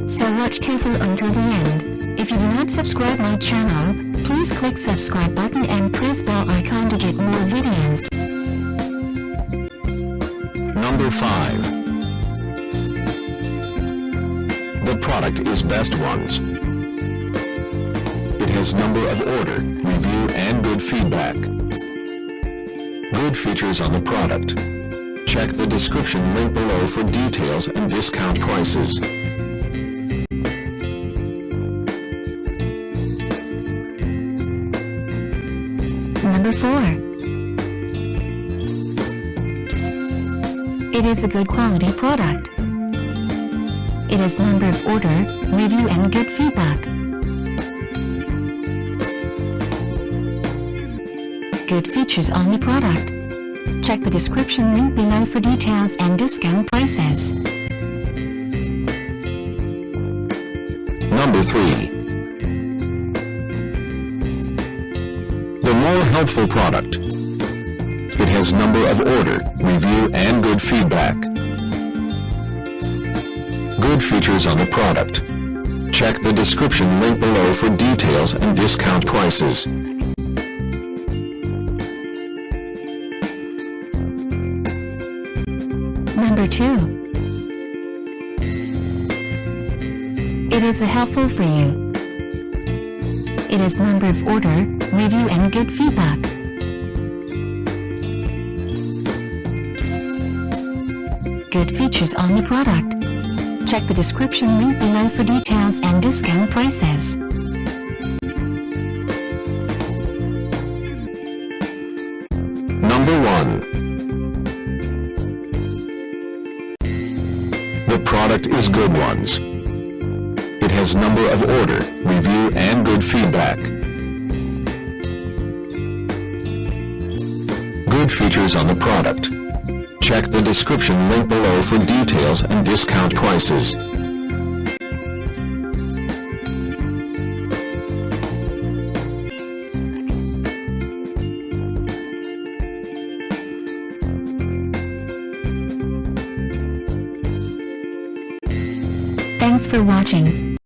So watch carefully until the end. If you do not subscribe my channel, please click subscribe button and press bell icon to get more videos. Number 5. The product is Best Ones. It has number of order, review and good feedback. Good features on the product. Check the description link below for details and discount prices. Number 4. It is a good quality product. It has number of order, review and good feedback. Good features on the product. Check the description link below for details and discount prices. Number 3. The more helpful product. It has number of order, review and good feedback. Good features on the product. Check the description link below for details and discount prices. Number 2. It is a helpful for you. It has number of order, review and good feedback. Good features on the product. Check the description link below for details and discount prices. Number 1. The product is Good Ones. It has number of order, review and good feedback. Good features on the product. Check the description link below for details and discount prices. Thanks for watching.